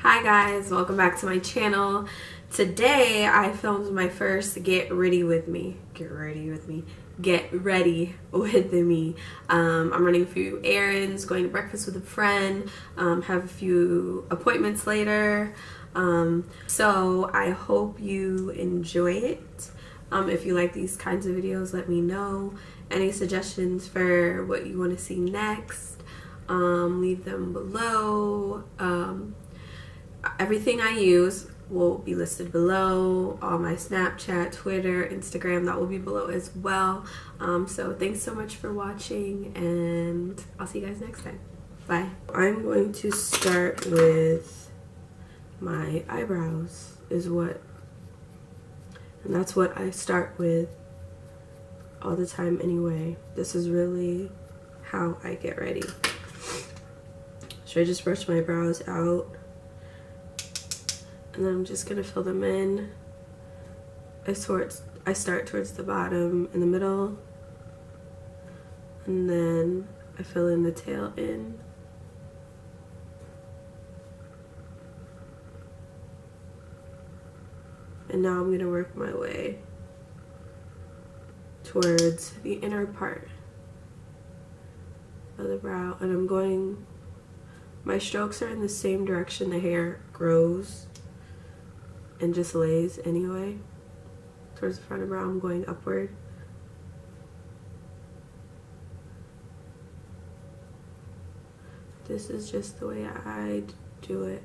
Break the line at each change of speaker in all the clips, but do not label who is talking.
Hi guys, welcome back to my channel. Today I filmed my first get ready with me. I'm running a few errands, going to breakfast with a friend, have a few appointments later. So I hope you enjoy it. If you like these kinds of videos, let me know. Any suggestions for what you want to see next, leave them below. Everything I use will be listed below. All my Snapchat, Twitter, Instagram, that will be below as well. So thanks so much for watching, and I'll see you guys next time. Bye. I'm going to start with my eyebrows, and that's what I start with all the time anyway. This is really how I get ready. So I just brush my brows out, and then I'm just gonna fill them in. I start towards the bottom in the middle, and then I fill in the tail end. And now I'm gonna work my way towards the inner part of the brow, and my strokes are in the same direction the hair grows and just lays anyway. Towards the front of the brow, I'm going upward. This is just the way I do it.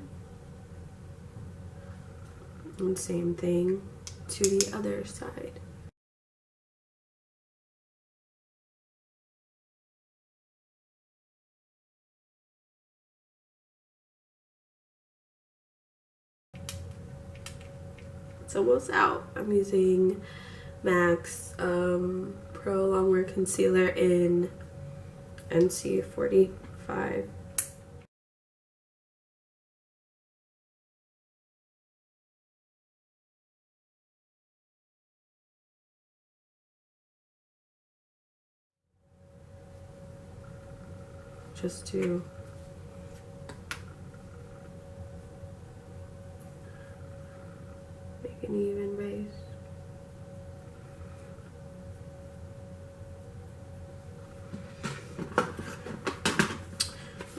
And same thing to the other side. It's almost out. I'm using MAC's Pro Longwear Concealer in NC45. Just to make an even base.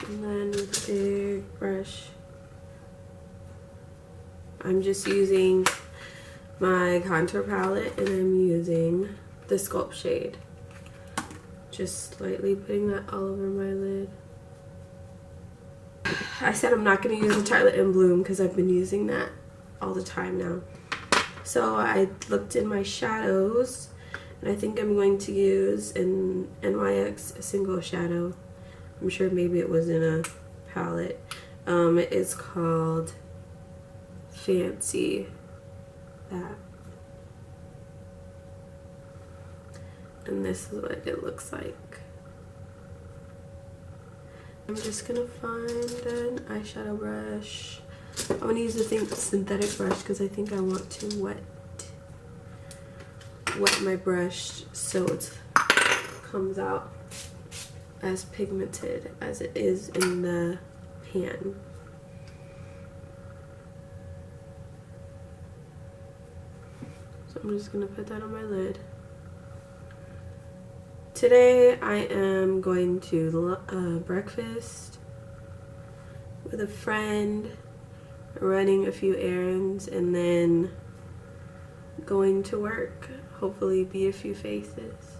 And then with a big brush, I'm just using my contour palette, and I'm using the Sculpt shade. Just lightly putting that all over my lid. I said I'm not going to use the Charlotte in Bloom because I've been using that all the time now. So I looked in my shadows, and I think I'm going to use an NYX single shadow. I'm sure maybe it was in a palette. It is called Fancy That. And this is what it looks like. I'm just gonna find an eyeshadow brush. I'm gonna use a synthetic brush because I think I want to wet my brush so it comes out as pigmented as it is in the pan. So I'm just gonna put that on my lid. Today I am going to breakfast with a friend, running a few errands, and then going to work. Hopefully be a few faces.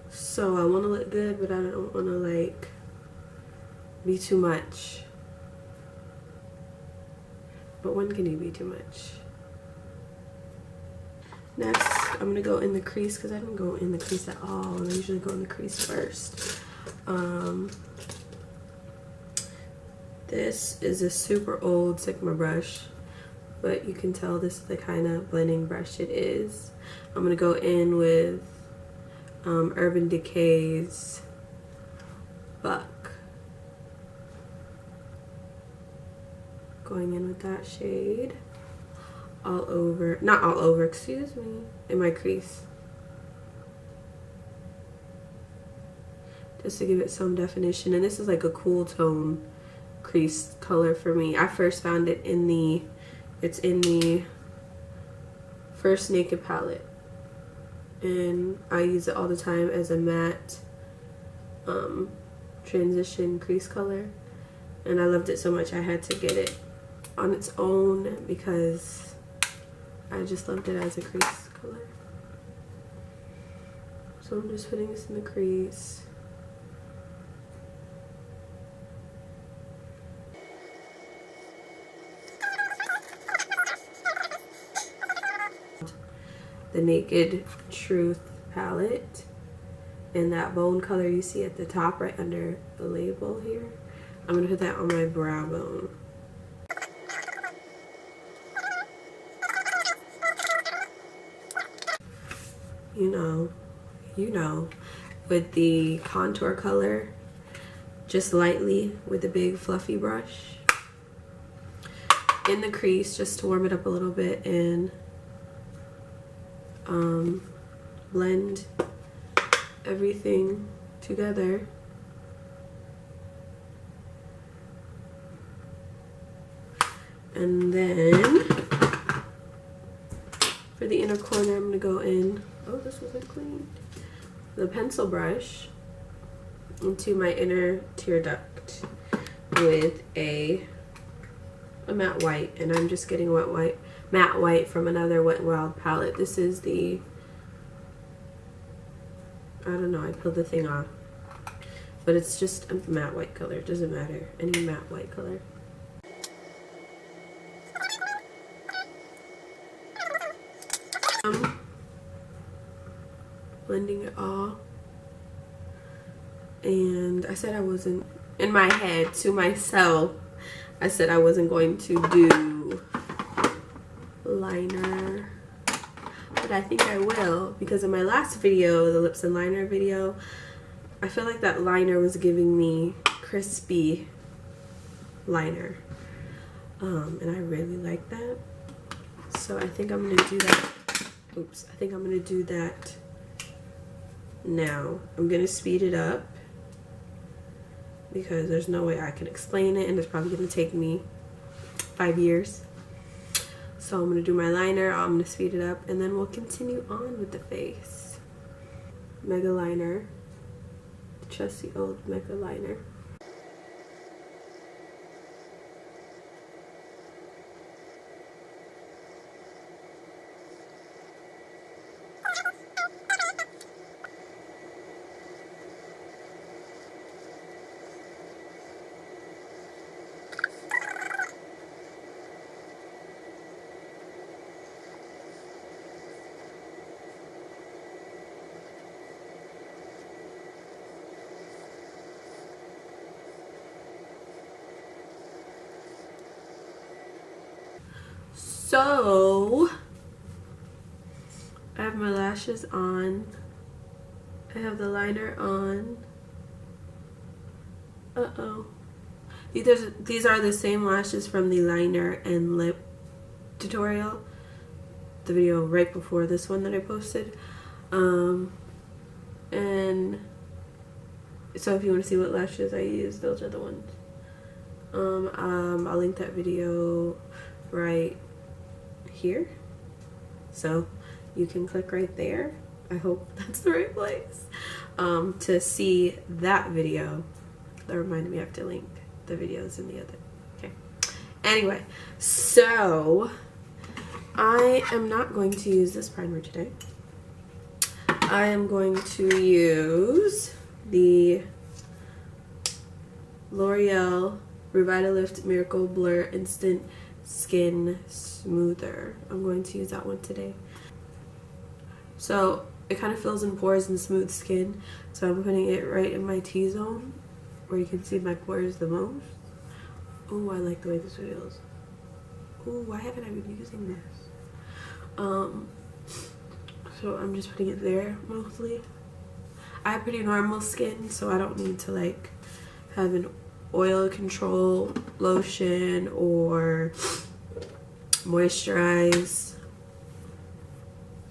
So I want to look good, but I don't want to like be too much. But when can you be too much? Next, I'm gonna go in the crease because I don't go in the crease at all, and I usually go in the crease first. This is a super old Sigma brush, but you can tell this is the kind of blending brush it is. I'm gonna go in with Urban Decay's Buck. Going in with that shade. All over, not all over, excuse me, in my crease. just to give it some definition. And this is like a cool tone crease color for me. I first found it in the, it's in the First Naked palette, and I use it all the time as a matte transition crease color, and I loved it so much I had to get it on its own because I just loved it as a crease color. So I'm just putting this in the crease. The Naked Truth palette, and that bone color you see at the top right under the label here, I'm going to put that on my brow bone. You know, with the contour color, just lightly with a big fluffy brush in the crease just to warm it up a little bit and blend everything together. And then for the inner corner, I'm going to go in, oh, this wasn't clean, the pencil brush into my inner tear duct with a matte white, and I'm just getting matte white from another Wet n Wild palette. This is the, I don't know, I pulled the thing off, but it's just a matte white color. It doesn't matter, any matte white color. Blending it all, and I said I wasn't, in my head to myself, I said I wasn't going to do liner, but I think I will, because in my last video, the lips and liner video, I feel like that liner was giving me crispy liner, and I really like that, so I think I'm gonna do that. Oops, I think I'm gonna do that now. I'm gonna speed it up because there's no way I can explain it, and it's probably gonna take me 5 years. So I'm gonna do my liner, I'm gonna speed it up, and then we'll continue on with the face. Mega liner, the trusty old Mega liner. So I have my lashes on, I have the liner on. These are the same lashes from the liner and lip tutorial, the video right before this one that I posted, and so if you want to see what lashes I use, those are the ones. I'll link that video right here, so you can click right there. I hope that's the right place to see that video. That reminded me I have to link the videos in the other. Okay, anyway, so I am not going to use this primer today. I am going to use the L'Oreal Revitalift Miracle Blur Instant Skin Smoother. I'm going to use that one today. So it kind of fills in pores and smooths skin, so I'm putting it right in my T-zone where you can see my pores the most. Oh, I like the way this feels. Oh, why haven't I been using this? So I'm just putting it there mostly. I have pretty normal skin, so I don't need to like have an oil control lotion or moisturize.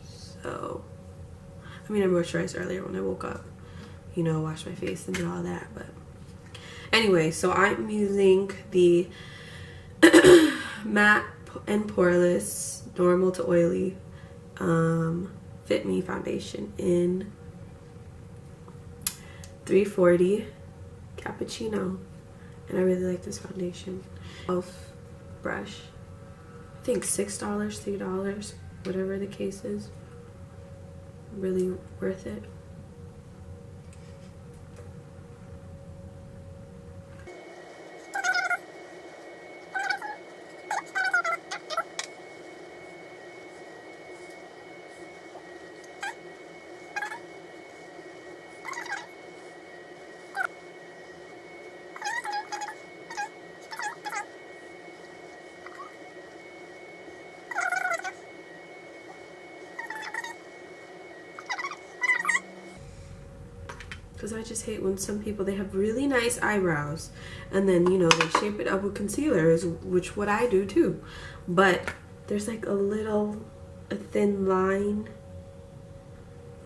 So I mean, I moisturized earlier when I woke up, you know, wash my face and do all that. But anyway, so I'm using the matte and poreless, normal to oily, Fit Me foundation in 340 Cappuccino, and I really like this foundation. Brush, I think $6, $3, whatever the case is. Really worth it. Because I just hate when some people, they have really nice eyebrows and then, you know, they shape it up with concealers, which what I do too. But there's like a thin line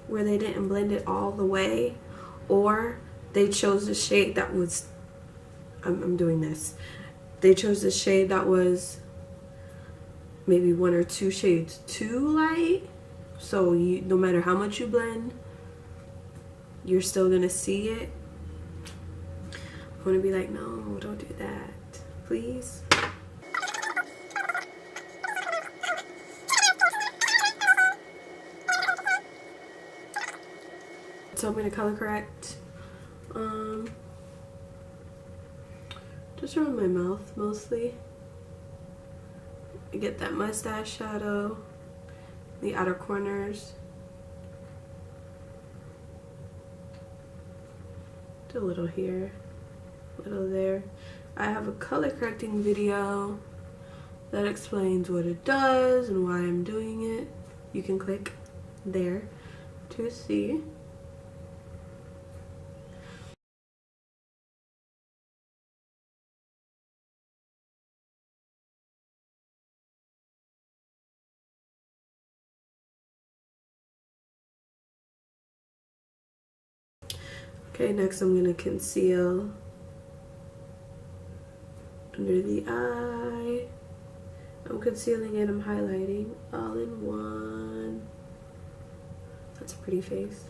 where they didn't blend it all the way, or they chose a shade that was, I'm doing this. They chose a shade that was maybe 1 or 2 shades too light. So you, no matter how much you blend, you're still gonna see it. I want to be like, no, don't do that, please. So I'm gonna color correct. Just around my mouth mostly. I get that mustache shadow, the outer corners. A little here, a little there. I have a color correcting video that explains what it does and why I'm doing it. You can click there to see. Okay, next I'm gonna conceal under the eye. I'm concealing it, I'm highlighting all in one. That's a pretty face.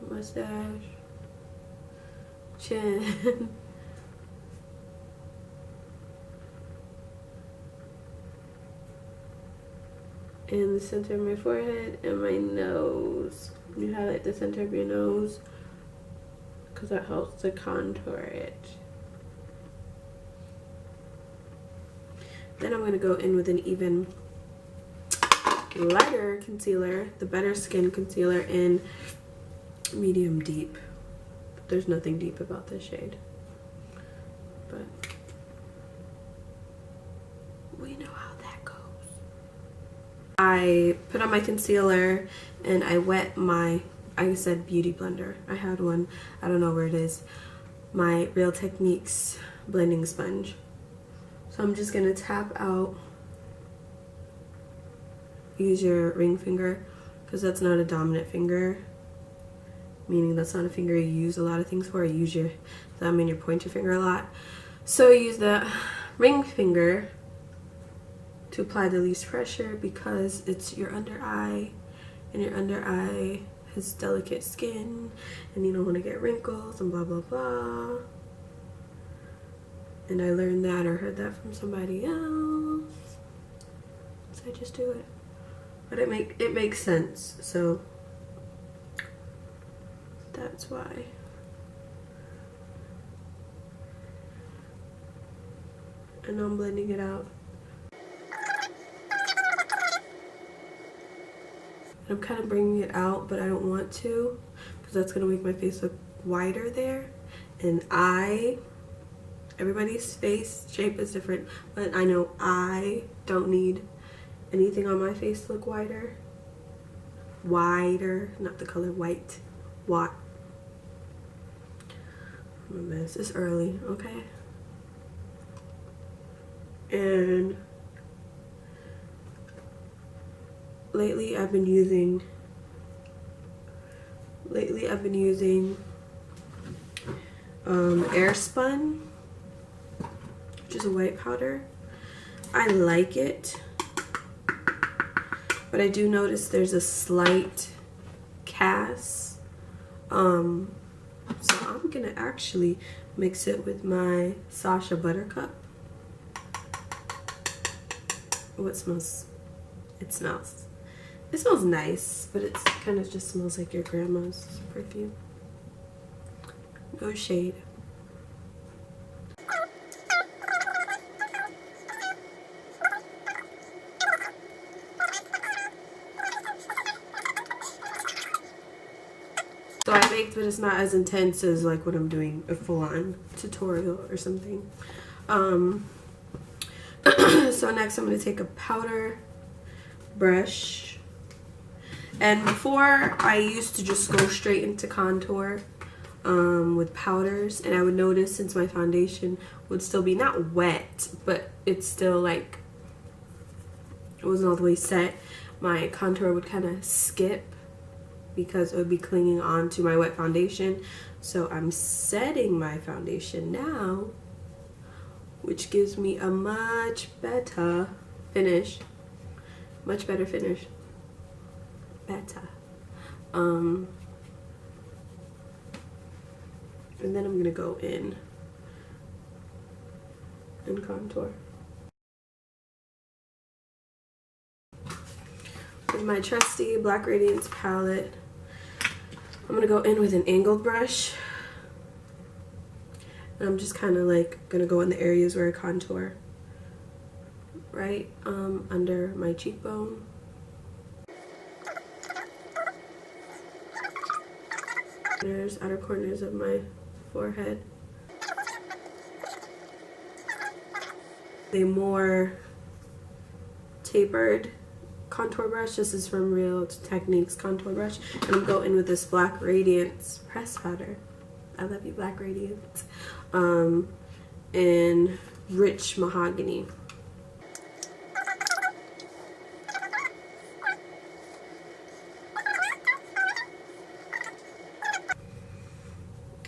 Mustache, chin. In the center of my forehead and my nose. You highlight the center of your nose because that helps to contour it. Then I'm going to go in with an even lighter concealer, the Better Skin concealer in medium deep. There's nothing deep about this shade, but we know how that goes. I put on my concealer and I wet my, I said beauty blender. I had one, I don't know where it is. My Real Techniques blending sponge. So I'm just gonna tap out. Use your ring finger, because that's not a dominant finger. Meaning that's not a finger you use a lot of things for. You use your thumb and your pointer finger a lot. So use the ring finger to apply the least pressure, because it's your under eye, and your under eye has delicate skin and you don't want to get wrinkles and blah blah blah. And I learned that or heard that from somebody else, so I just do it. But it makes sense, so that's why. And I'm blending it out. I'm kind of bringing it out, but I don't want to, because that's going to make my face look wider there. And everybody's face shape is different, but I know I don't need anything on my face to look wider. Wider, not the color white. What? I'm a mess. It's early, okay? And lately I've been using lately I've been using Airspun, which is a white powder. I like it, but I do notice there's a slight cast. So I'm gonna actually mix it with my Sasha Buttercup. Oh, it smells nice, but it kind of just smells like your grandma's perfume. No shade. So I baked, but it's not as intense as like when I'm doing a full-on tutorial or something. So next I'm going to take a powder brush. And before, I used to just go straight into contour with powders, and I would notice, since my foundation would still be not wet, but it's still like, it wasn't all the way set, my contour would kind of skip because it would be clinging on to my wet foundation. So I'm setting my foundation now, which gives me a much better finish. Much better finish. Better. And then I'm gonna go in and contour with my trusty Black Radiance palette. I'm gonna go in with an angled brush, and I'm just kind of like gonna go in the areas where I contour, right under my cheekbone. Outer corners of my forehead. The more tapered contour brush. This is from Real Techniques contour brush, and I'm going in with this Black Radiance press powder. I love you, Black Radiance. In Rich Mahogany.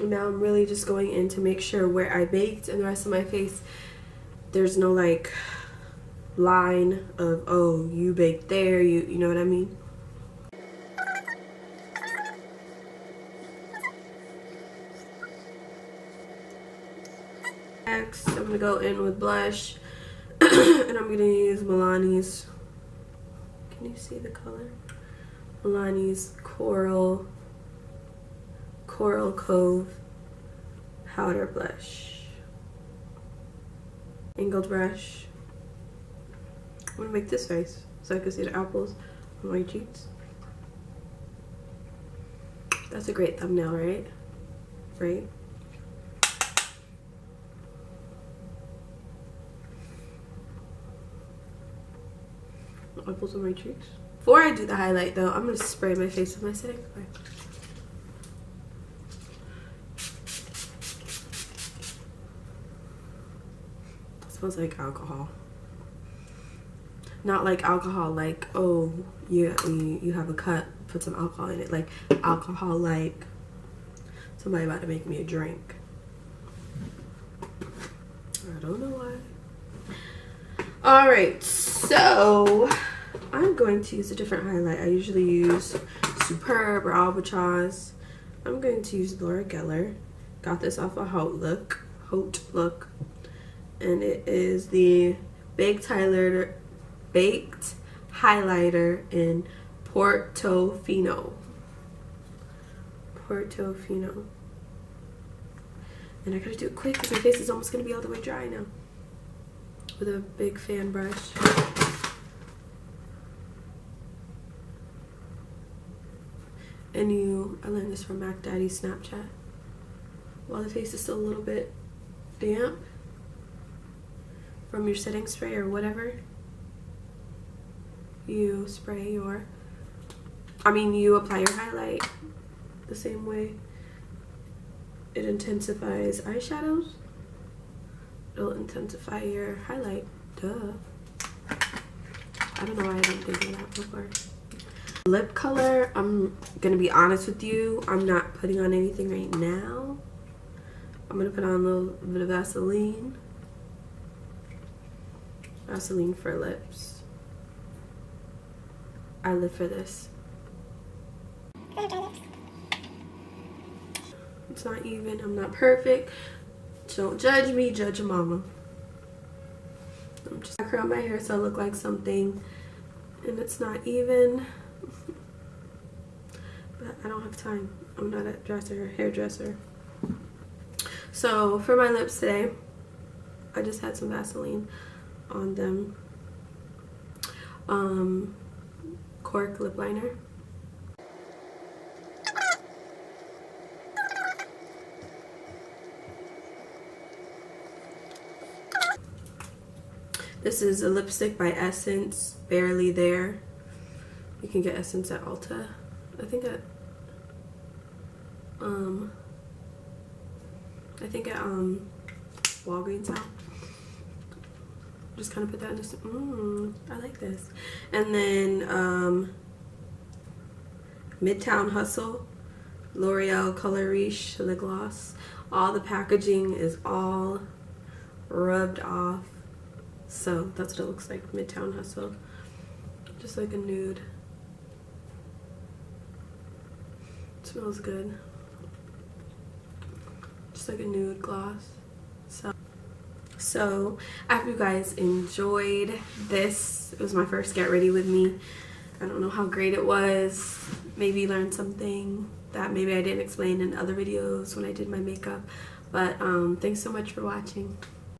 Now I'm really just going in to make sure where I baked and the rest of my face, there's no like line of, oh, you baked there, you know what I mean? Next, I'm gonna go in with blush, and I'm gonna use Milani's, can you see the color? Milani's Coral Cove powder blush. Angled brush. I'm gonna make this face so I can see the apples on my cheeks. That's a great thumbnail, right? Right? Apples on my cheeks. Before I do the highlight though, I'm gonna spray my face with my setting spray. Smells like alcohol. Not like alcohol like, oh, you have a cut, put some alcohol in it. Like alcohol like somebody about to make me a drink. I don't know why. Alright, so I'm going to use a different highlight. I usually use Superb or Albatross. I'm going to use Laura Geller. Got this off of Haute Look. And it is the baked highlighter in Portofino. And I gotta do it quick because my face is almost gonna be all the way dry now. With a big fan brush. And I learned this from Mac Daddy's Snapchat. While the face is still a little bit damp from your setting spray or whatever, you apply your highlight the same way it intensifies eyeshadows. It'll intensify your highlight. Duh. I don't know why I didn't think of that before. Lip color, I'm gonna be honest with you, I'm not putting on anything right now. I'm gonna put on a little bit of Vaseline. Vaseline for lips. I live for this. It's not even, I'm not perfect. Don't judge me, judge a mama. I'm just curl my hair so I look like something, and it's not even. But I don't have time. I'm not a hairdresser. So for my lips today, I just had some Vaseline on them. Cork lip liner. This is a lipstick by Essence, Barely There. You can get Essence at Ulta. I think at Walgreens now. Just kind of put that in this. I like this. And then Midtown Hustle, L'Oreal Color Riche lip gloss. All the packaging is all rubbed off, so that's what it looks like. Midtown Hustle, just like a nude. It smells good, just like a nude gloss. So I hope you guys enjoyed this. It was my first get ready with me. I don't know how great it was. Maybe learned something that maybe I didn't explain in other videos when I did my makeup. But thanks so much for watching.